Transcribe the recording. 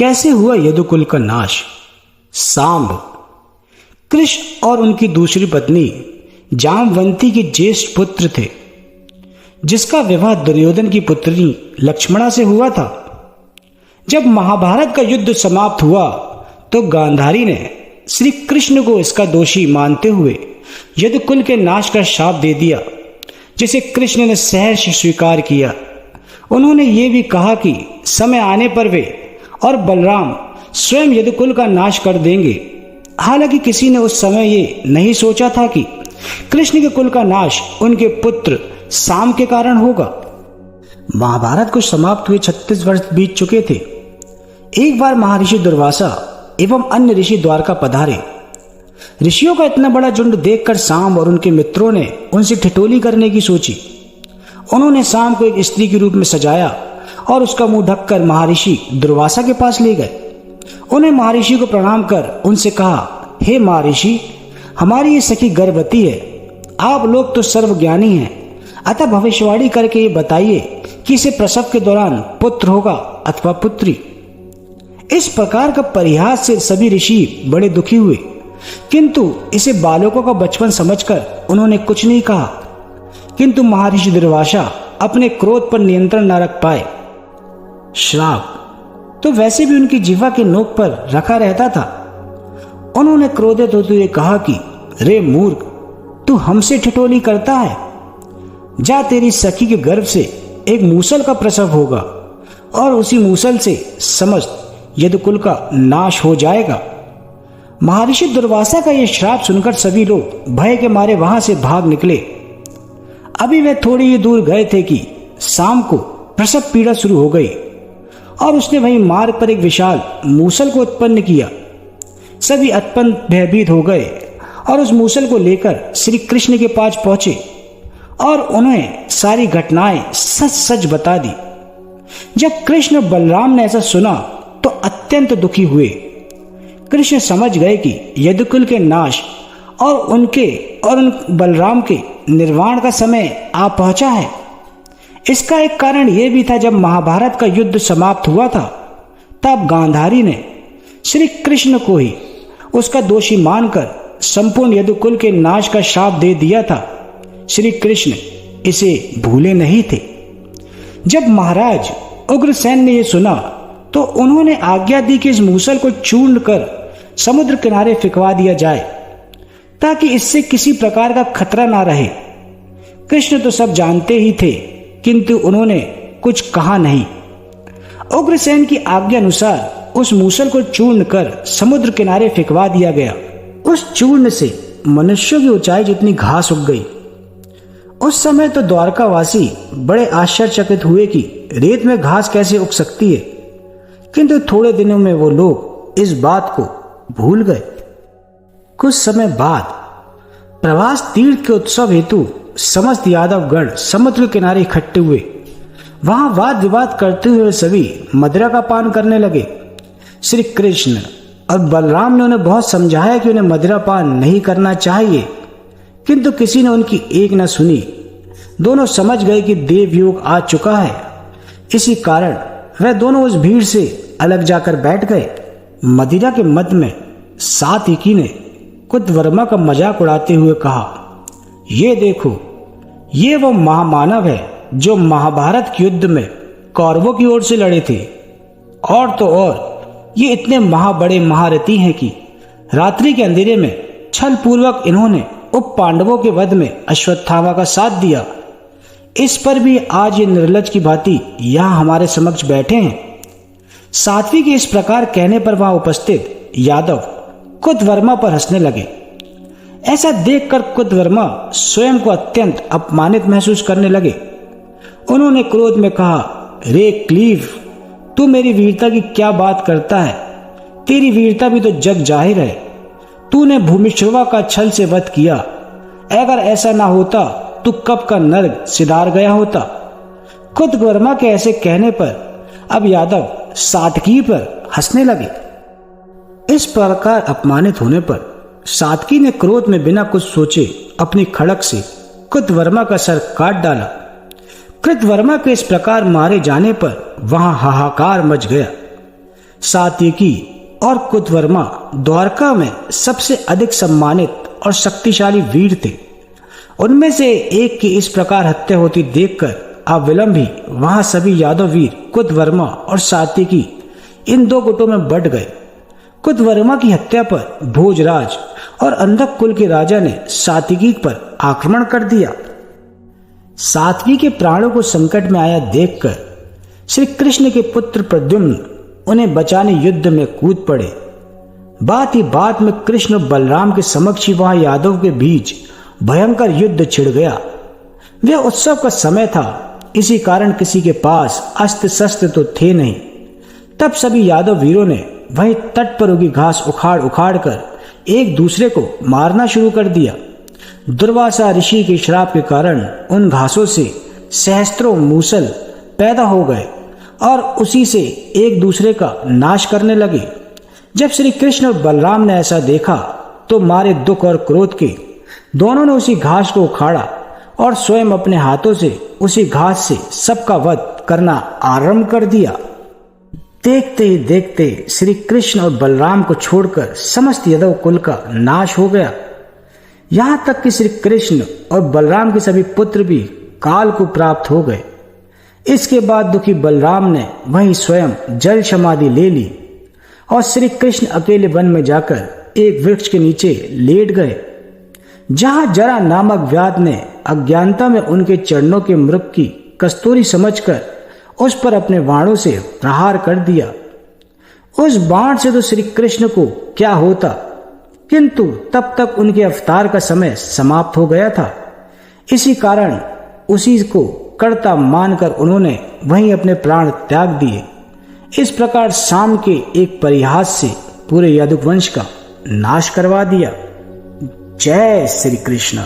कैसे हुआ यदुकुल का नाश। सांब कृष्ण और उनकी दूसरी पत्नी जामवंती के ज्येष्ठ पुत्र थे, जिसका विवाह दुर्योधन की पुत्री लक्ष्मणा से हुआ था। जब महाभारत का युद्ध समाप्त हुआ तो गांधारी ने श्री कृष्ण को इसका दोषी मानते हुए यदुकुल के नाश का शाप दे दिया, जिसे कृष्ण ने सहर्ष स्वीकार किया। उन्होंने ये भी कहा कि समय आने पर वे और बलराम स्वयं यदुकुल का नाश कर देंगे। हालांकि किसी ने उस समय ये नहीं सोचा था कि कृष्ण के कुल का नाश उनके पुत्र साम के कारण होगा। महाभारत को समाप्त हुए 36 वर्ष बीत चुके थे। एक बार महर्षि दुर्वासा एवं अन्य ऋषि द्वारका पधारे। ऋषियों का इतना बड़ा झुंड देखकर साम और उनके मित्रों ने उनसे ठिठोली करने की सोची। उन्होंने साम को एक स्त्री के रूप में सजाया और उसका मुंह ढककर महर्षि दुर्वासा के पास ले गए। उन्हें महर्षि को प्रणाम कर उनसे कहा, हे महर्षि, हमारी ये सखी गर्भवती है। आप लोग तो सर्वज्ञानी हैं, अतः भविष्यवाणी करके ये बताइए कि इसे प्रसव के दौरान पुत्र होगा अथवा पुत्री। इस प्रकार का परिहास से सभी ऋषि बड़े दुखी हुए, किंतु इसे बालकों का बचपन समझकर उन्होंने कुछ नहीं कहा। किंतु महर्षि दुर्वासा अपने क्रोध पर नियंत्रण न रख पाए। श्राप तो वैसे भी उनकी जिह्वा के नोक पर रखा रहता था। उन्होंने क्रोधित होते हुए कहा कि रे मूर्ख, तू हमसे ठिठोली करता है। जा, तेरी सखी के गर्भ से एक मूसल का प्रसव होगा और उसी मूसल से समस्त यदुकुल का नाश हो जाएगा। महर्षि दुर्वासा का यह श्राप सुनकर सभी लोग भय के मारे वहां से भाग निकले। अभी वे थोड़ी ही दूर गए थे कि शाम को प्रसव पीड़ा शुरू हो गई और उसने वहीं मार्ग पर एक विशाल मूसल को उत्पन्न किया। सभी अत्यंत भयभीत हो गए और उस मूसल को लेकर श्री कृष्ण के पास पहुंचे और उन्हें सारी घटनाएं सच सच बता दी। जब कृष्ण और बलराम ने ऐसा सुना तो अत्यंत दुखी हुए। कृष्ण समझ गए कि यदुकुल के नाश और उनके और उन बलराम के निर्वाण का समय आ पहुंचा है। इसका एक कारण यह भी था, जब महाभारत का युद्ध समाप्त हुआ था तब गांधारी ने श्री कृष्ण को ही उसका दोषी मानकर संपूर्ण यदुकुल के नाश का श्राप दे दिया था। श्री कृष्ण इसे भूले नहीं थे। जब महाराज उग्रसेन ने यह सुना तो उन्होंने आज्ञा दी कि इस मूसल को चूर्ण कर समुद्र किनारे फिकवा दिया जाए, ताकि इससे किसी प्रकार का खतरा ना रहे। कृष्ण तो सब जानते ही थे, किंतु उन्होंने कुछ कहा नहीं। उग्रसेन की आज्ञा अनुसार उस मूसल को चूर्ण कर समुद्र किनारे फिकवा दिया गया। उस चूर्ण से मनुष्यों की ऊंचाई जितनी घास उग गई। उस समय तो द्वारकावासी बड़े आश्चर्यचकित हुए कि रेत में घास कैसे उग सकती है, किंतु थोड़े दिनों में वो लोग इस बात को भूल गए। कुछ समय बाद प्रवास तीर्थ के उत्सव हेतु समस्त यादव गण समुद्र किनारे इकट्ठे हुए। वहां वाद विवाद करते हुए सभी मदिरा का पान करने लगे। श्री कृष्ण और बलराम ने उन्हें बहुत समझाया कि उन्हें मदिरा पान नहीं करना चाहिए, किंतु किसी ने उनकी एक न सुनी। दोनों समझ गए कि देवयोग आ चुका है। इसी कारण वह दोनों उस भीड़ से अलग जाकर बैठ गए। मदिरा के मध्य में सात्विकी ने कृतवर्मा का मजाक उड़ाते हुए कहा, ये देखो, ये वो महामानव है जो महाभारत के युद्ध में कौरवों की ओर से लड़े थे। और तो और ये इतने बड़े महारथी हैं कि रात्रि के अंधेरे में छल पूर्वक इन्होंने उप पांडवों के वध में अश्वत्थामा का साथ दिया। इस पर भी आज ये निर्लज की भांति यहाँ हमारे समक्ष बैठे हैं। साध्वी के इस प्रकार कहने पर वहां उपस्थित यादव कृतवर्मा पर हंसने लगे। ऐसा देखकर कृतवर्मा स्वयं को अत्यंत अपमानित महसूस करने लगे। उन्होंने क्रोध में कहा, रे क्लीव, तू मेरी वीरता की क्या बात करता है? तेरी वीरता भी तो जग जाहिर है। तूने भूमिश्रवा का छल से वध किया। अगर ऐसा ना होता तो कब का नर्क सिधार गया होता। कृतवर्मा के ऐसे कहने पर अब यादव सात्विकी पर हंसने लगे। इस प्रकार अपमानित होने पर सात्विकी ने क्रोध में बिना कुछ सोचे अपनी खड़क से कृतवर्मा का सर काट डाला। कृतवर्मा के इस प्रकार मारे जाने पर वहां हाहाकार मच गया। सात्यकी और कृतवर्मा द्वारका में सबसे अधिक सम्मानित और शक्तिशाली वीर थे। उनमें से एक की इस प्रकार हत्या होती देखकर अविलंब ही वहां सभी यादव वीर कृतवर्मा और सात्यकी इन दो गुटों में बंट गए। कृतवर्मा की हत्या पर भोजराज और अंधक कुल के राजा ने सात्यकी पर आक्रमण कर दिया। सात्यकी के प्राणों को संकट में आया देखकर श्री कृष्ण के पुत्र प्रद्युम्न उन्हें बचाने युद्ध में कूद पड़े। बात ही बात में कृष्ण और बलराम के समक्ष ही वहां यादव के बीच भयंकर युद्ध छिड़ गया। वह उत्सव का समय था, इसी कारण किसी के पास अस्त्र शस्त्र तो थे नहीं। तब सभी यादव वीरों ने वहीं तट पर उगी घास उखाड़ उखाड़ कर एक दूसरे को मारना शुरू कर दिया। दुर्वासा ऋषि के श्राप के कारण उन घासों से सहस्त्रों मूसल पैदा हो गए और उसी से एक दूसरे का नाश करने लगे। जब श्री कृष्ण और बलराम ने ऐसा देखा तो मारे दुख और क्रोध के दोनों ने उसी घास को उखाड़ा और स्वयं अपने हाथों से उसी घास से सबका वध करना आरंभ कर दिया। देखते ही देखते श्री कृष्ण और बलराम को छोड़कर समस्त यादव कुल का नाश हो गया। यहां तक कि श्री कृष्ण और बलराम के सभी पुत्र भी काल को प्राप्त हो गए। इसके बाद दुखी बलराम ने वहीं स्वयं जल समाधि ले ली और श्री कृष्ण अकेले वन में जाकर एक वृक्ष के नीचे लेट गए, जहां जरा नामक व्याध ने अज्ञानता में उनके चरणों के मृग की कस्तूरी समझकर उस पर अपने बाणों से प्रहार कर दिया। उस बाण से तो श्री कृष्ण को क्या होता, किंतु तब तक उनके अवतार का समय समाप्त हो गया था। इसी कारण उसी को कर्ता मानकर उन्होंने वहीं अपने प्राण त्याग दिए। इस प्रकार शाम के एक परिहास से पूरे यादव वंश का नाश करवा दिया। जय श्री कृष्ण।